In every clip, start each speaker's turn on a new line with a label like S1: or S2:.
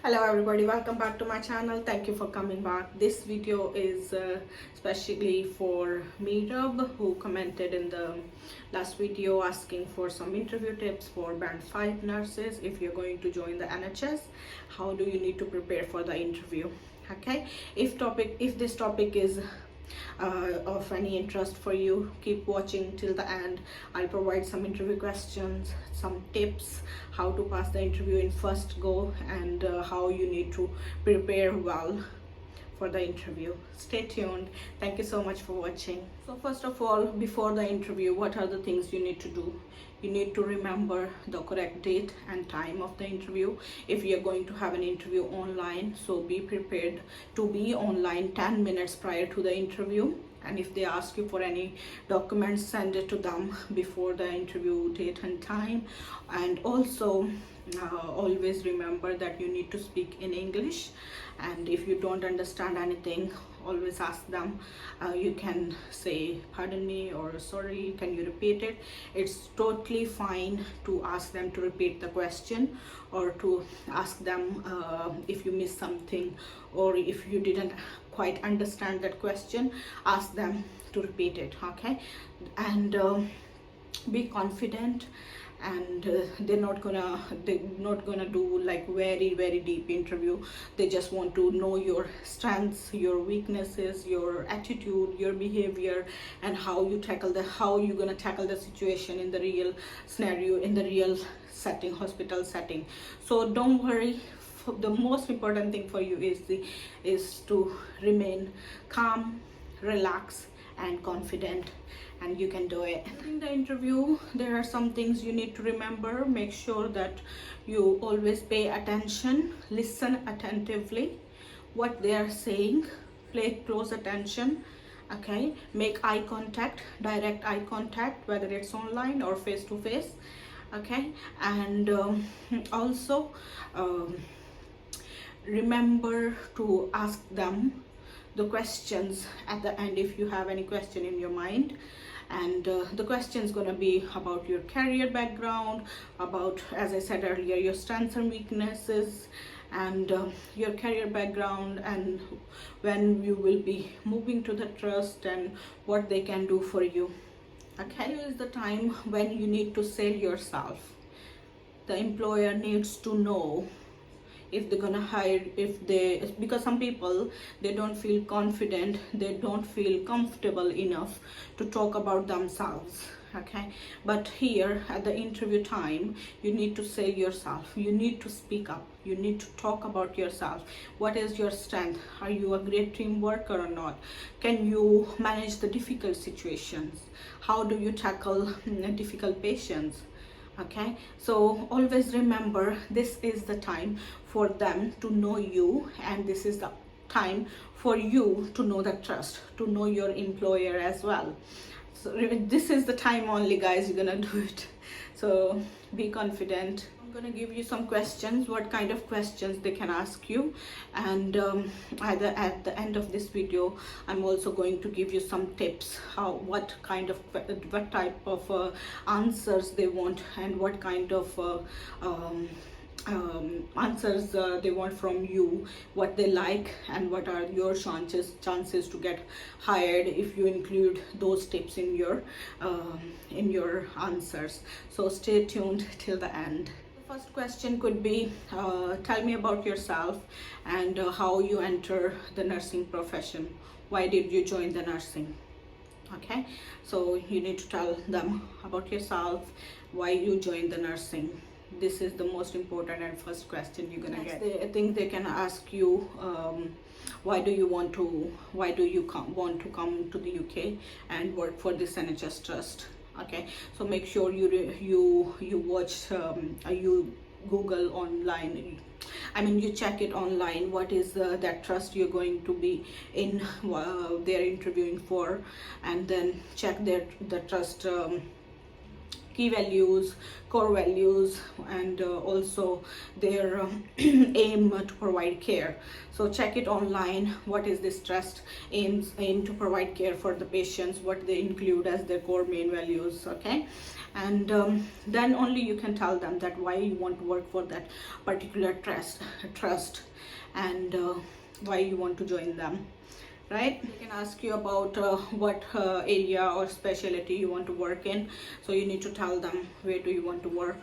S1: Hello everybody, welcome back to my channel. Thank you for coming back. This video is especially for Meerab, who commented in the last video asking for some interview tips for band 5 nurses. If you're going to join the NHS, how do you need to prepare for the interview? Okay, if this topic is of any interest for you, keep watching till the end. I'll provide some interview questions, some tips, how to pass the interview in first go, and how you need to prepare well for the interview. Stay tuned. Thank you so much for watching. So first of all, before the interview, what are the things you need to do? You need to remember the correct date and time of the interview. If you're going to have an interview online, so be prepared to be online 10 minutes prior to the interview. And if they ask you for any documents, send it to them before the interview date and time. And also always remember that you need to speak in English, and if you don't understand anything, always ask them. You can say pardon me or sorry, can you repeat it. It's totally fine to ask them to repeat the question, or to ask them if you missed something, or if you didn't quite understand that question, ask them to repeat it. Okay, and be confident. And they're not gonna do like very deep interview. They just want to know your strengths, your weaknesses, your attitude, your behavior, and how you're gonna tackle the situation in the real scenario, in the real setting, hospital setting. So don't worry. The most important thing for you is to remain calm, relax, and confident, and you can do it. During the interview, there are some things you need to remember. Make sure that you always pay attention, listen attentively what they are saying, pay close attention. Okay, make eye contact, direct eye contact, whether it's online or face to face. Okay, and also remember to ask them the questions at the end if you have any question in your mind. And the question is going to be about your career background, about, as I said earlier, your strengths and weaknesses, and your career background, and when you will be moving to the trust, and what they can do for you. Okay, here is the time when you need to sell yourself. The employer needs to know if they're gonna hire, because some people, they don't feel confident, they don't feel comfortable enough to talk about themselves. Okay, but here at the interview time, you need to sell yourself. You need to speak up. You need to talk about yourself. What is your strength? Are you a great team worker or not? Can you manage the difficult situations? How do you tackle difficult patients? Okay, so always remember, this is the time for them to know you, and this is the time for you to know the trust, to know your employer as well. So this is the time only, guys, you're gonna do it. So be confident. I'm gonna give you some questions, what kind of questions they can ask you, and at the end of this video, I'm also going to give you some tips, what type of answers they want, and what kind of answers they want from you, what they like, and what are your chances to get hired if you include those tips in your answers. So stay tuned till the end. The first question could be, tell me about yourself and how you enter the nursing profession. Why did you join the nursing? Okay, so you need to tell them about yourself, why you joined the nursing. This is the most important and first question you're gonna get. I think they can ask you, why do you want to come to the UK and work for this NHS trust? Okay, so make sure you watch, you Google online. I mean, you check it online. What is that trust you're going to be in? They're interviewing for, and then check the trust key values, core values, and also their aim to provide care. So check it online. What is this trust aim to provide care for the patients, what they include as their core main values. Okay, and then only you can tell them that why you want to work for that particular trust and why you want to join them, right? They can ask you about what area or specialty you want to work in. So you need to tell them where do you want to work,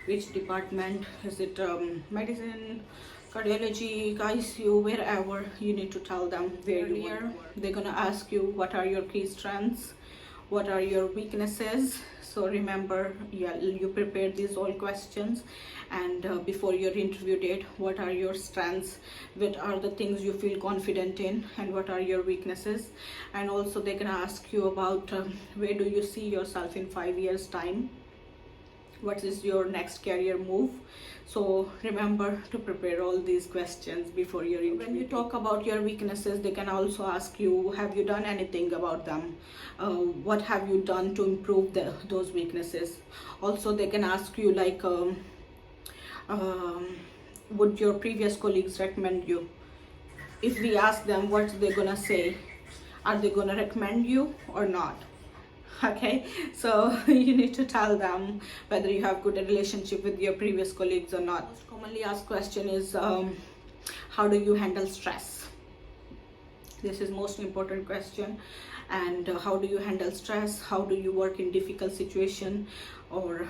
S1: which department is it, medicine, cardiology, ICU, wherever. You need to tell them where you want to work. They're gonna ask you what are your key strengths, what are your weaknesses. So remember, yeah, you prepare these all questions, and before your interview date, what are your strengths, what are the things you feel confident in, and what are your weaknesses. And also they can ask you about where do you see yourself in 5 years time, what is your next career move. So remember to prepare all these questions before your interview. When you talk about your weaknesses, they can also ask you, have you done anything about them? What have you done to improve those weaknesses? Also they can ask you like, would your previous colleagues recommend you? If we ask them, what's they gonna say? Are they gonna recommend you or not? Okay, so you need to tell them whether you have good relationship with your previous colleagues or not. Most commonly asked question is how do you handle stress? This is most important question. And how do you handle stress? How do you work in difficult situation, or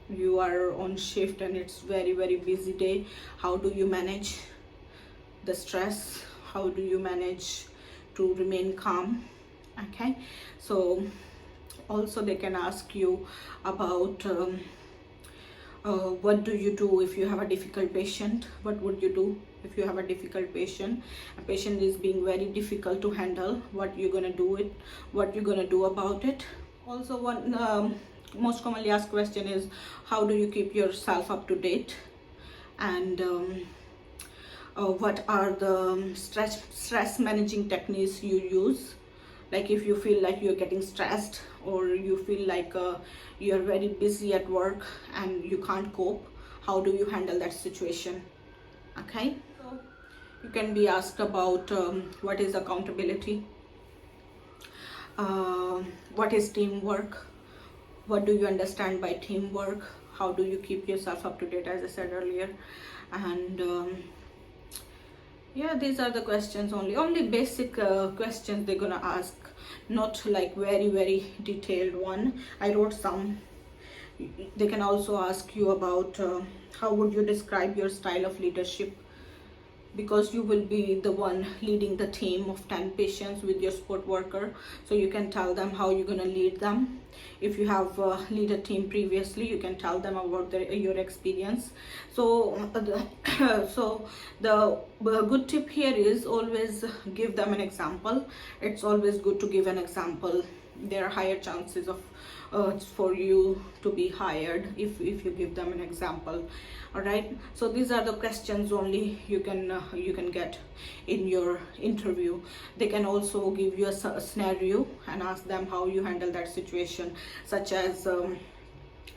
S1: you are on shift and it's very busy day? How do you manage the stress? How do you manage to remain calm? Okay, so also they can ask you about what do you do if you have a difficult patient? What would you do if you have a difficult patient? A patient is being very difficult to handle. What you're gonna do it? What you're gonna do about it? Also, one most commonly asked question is how do you keep yourself up to date? And what are the stress managing techniques you use? Like if you feel like you're getting stressed, or you feel like you're very busy at work and you can't cope, how do you handle that situation? Okay, so you can be asked about what is accountability, what is teamwork, what do you understand by teamwork, how do you keep yourself up to date, as I said earlier. And yeah, these are the questions, only basic questions they're gonna ask, not like very detailed one. I wrote some. They can also ask you about how would you describe your style of leadership, because you will be the one leading the team of 10 patients with your support worker. So you can tell them how you're gonna lead them. If you have lead a team previously, you can tell them about your experience. So so the good tip here is always give them an example. It's always good to give an example. There are higher chances of for you to be hired if you give them an example. All right, so these are the questions only you can get in your interview. They can also give you a scenario and ask them how you handle that situation, such as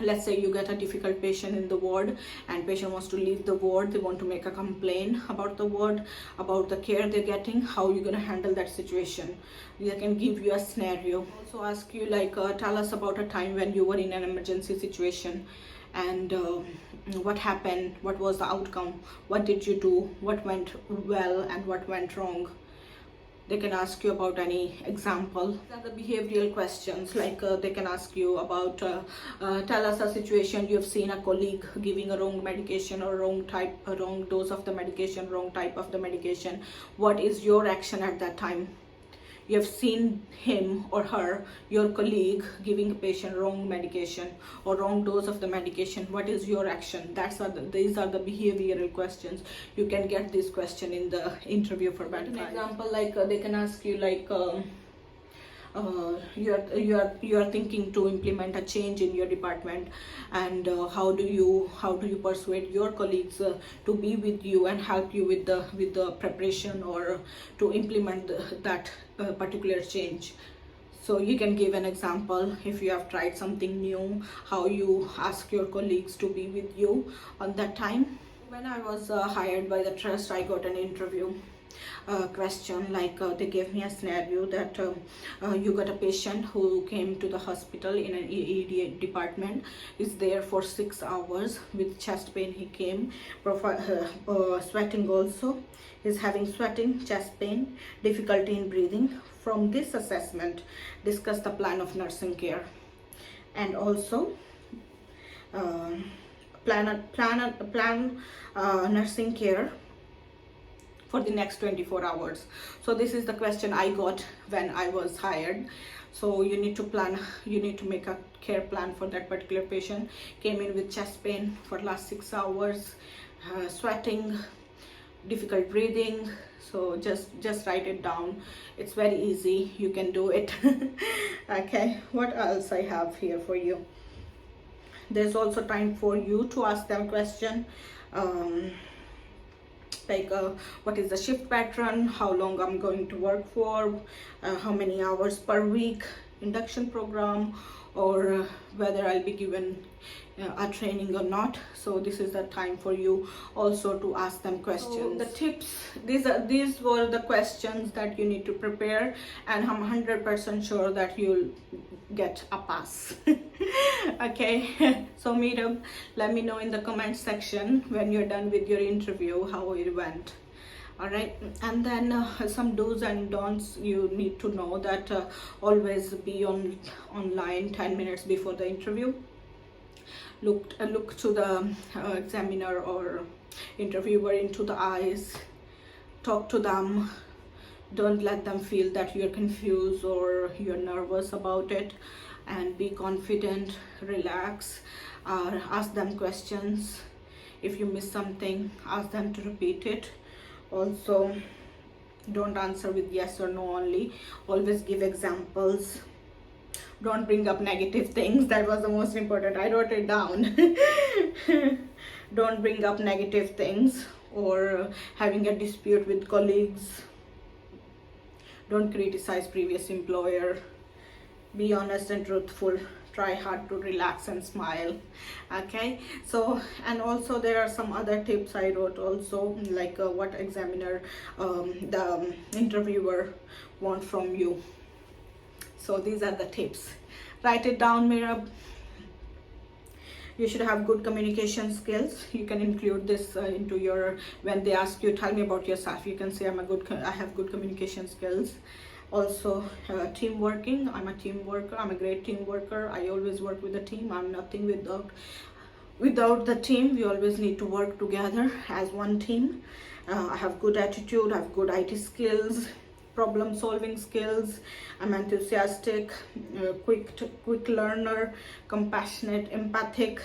S1: let's say you get a difficult patient in the ward, and patient wants to leave the ward, they want to make a complaint about the ward, about the care they're getting. How you're going to handle that situation? They can give you a scenario. Also ask you like tell us about a time when you were in an emergency situation, and what happened, what was the outcome, what did you do, what went well and what went wrong. They can ask you about any example. These are the behavioral questions, like they can ask you about tell us a situation you've seen a colleague giving a wrong medication or a wrong dose of the medication, wrong type of the medication. What is your action at that time? You have seen him or her, your colleague, giving a patient wrong medication or wrong dose of the medication. What is your action? These are the behavioral questions. You can get this question in the interview for better. An example, like they can ask you like you are thinking to implement a change in your department, and how do you persuade your colleagues to be with you and help you with the preparation or to implement that particular change. So you can give an example if you have tried something new, how you ask your colleagues to be with you on that time. When I was hired by the trust, I got an interview question. Like they gave me a scenario that you got a patient who came to the hospital in an ED department, is there for 6 hours with chest pain. He came, sweating also. He's having sweating, chest pain, difficulty in breathing. From this assessment, discuss the plan of nursing care, and also plan nursing care for the next 24 hours. So this is the question I got when I was hired. So you need to plan, you need to make a care plan for that particular patient. Came in with chest pain for last 6 hours, sweating, difficult breathing. So just write it down. It's very easy, you can do it. Okay, what else I have here for you? There's also time for you to ask them question, like what is the shift pattern, how long I'm going to work for, how many hours per week, induction program, or whether I'll be given a training or not. So this is the time for you also to ask them questions. So the tips, these were the questions that you need to prepare, and I'm 100% sure that you'll get a pass. Okay, so Meetup, let me know in the comment section when you're done with your interview how it went. All right, and then some do's and don'ts you need to know, that always be online 10 minutes before the interview. Look to the examiner or interviewer into the eyes, talk to them. Don't let them feel that you're confused or you're nervous about it, and be confident, relax, ask them questions. If you miss something, ask them to repeat it. Also, don't answer with yes or no only, always give examples. Don't bring up negative things. That was the most important, I wrote it down. Don't bring up negative things, or having a dispute with colleagues. Don't criticize previous employer. Be honest and truthful. Try hard to relax and smile. Okay, so, and also there are some other tips I wrote also, like what examiner the interviewer want from you. So these are the tips. Write it down, Mirab. You should have good communication skills. You can include this into your, when they ask you, tell me about yourself, you can say I have good communication skills. Also team working, I'm a team worker, I'm a great team worker. I always work with a team. I'm nothing without the team. We always need to work together as one team. I have good attitude, I have good IT skills, problem solving skills. I'm enthusiastic, quick learner, compassionate, empathic,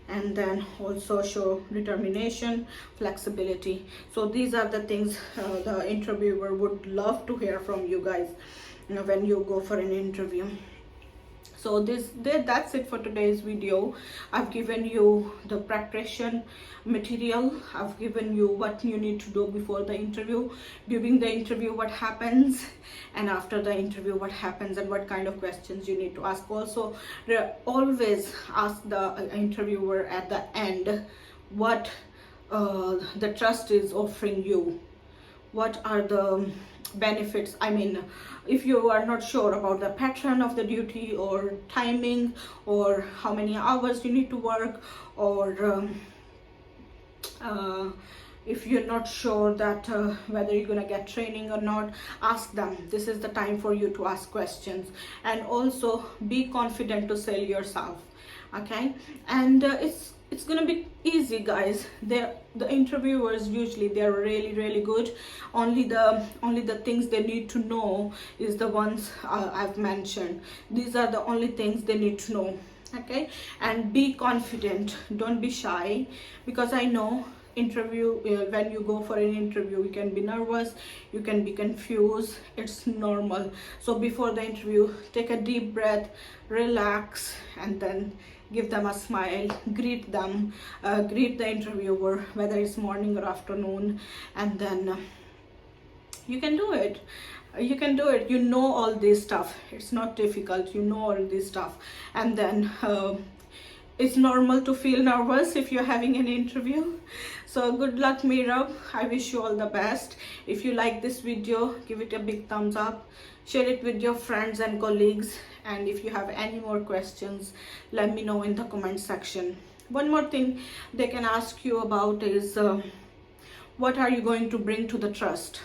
S1: and then also show determination, flexibility. So these are the things the interviewer would love to hear from you guys, you know, when you go for an interview. So that's it for today's video. I've given you the preparation material. I've given you what you need to do before the interview, during the interview what happens, and after the interview what happens, and what kind of questions you need to ask. Also, always ask the interviewer at the end what the trust is offering you, what are the benefits. I mean, if you are not sure about the pattern of the duty or timing, or how many hours you need to work, or if you're not sure that whether you're gonna get training or not, ask them. This is the time for you to ask questions. And also be confident to sell yourself. Okay, and it's gonna be easy, guys. The interviewers usually, they're really good. Only the things they need to know is the ones I've mentioned. These are the only things they need to know. Okay, and be confident, don't be shy, because I know interview, when you go for an interview, you can be nervous, you can be confused. It's normal. So before the interview, take a deep breath, relax, and then give them a smile, greet them, greet the interviewer, whether it's morning or afternoon, and then you can do it. You can do it. You know all this stuff. It's not difficult. You know all this stuff. And then it's normal to feel nervous if you're having an interview. So good luck, Meerab. I wish you all the best. If you like this video, give it a big thumbs up, share it with your friends and colleagues, and if you have any more questions, let me know in the comment section. One more thing they can ask you about is what are you going to bring to the trust?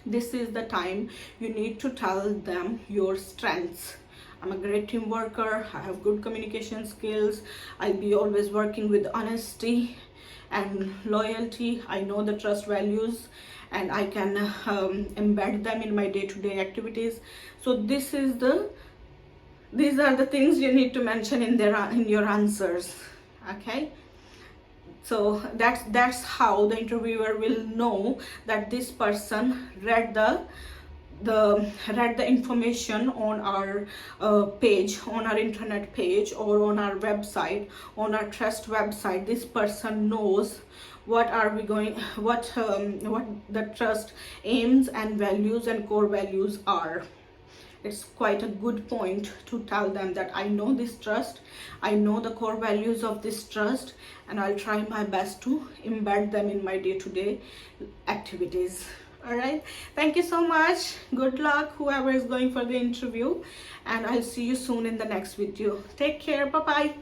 S1: This is the time you need to tell them your strengths. I'm a great team worker, I have good communication skills, I'll be always working with honesty and loyalty. I know the trust values and I can embed them in my day-to-day activities. So these are the things you need to mention in your answers. Okay, so that's how the interviewer will know that this person read the information on our page, on our internet page, or on our website, on our trust website. This person knows what the trust aims and values and core values are. It's quite a good point to tell them that I know this trust, I know the core values of this trust, and I'll try my best to embed them in my day-to-day activities. All right, thank you so much. Good luck, whoever is going for the interview, and I'll see you soon in the next video. Take care. Bye bye.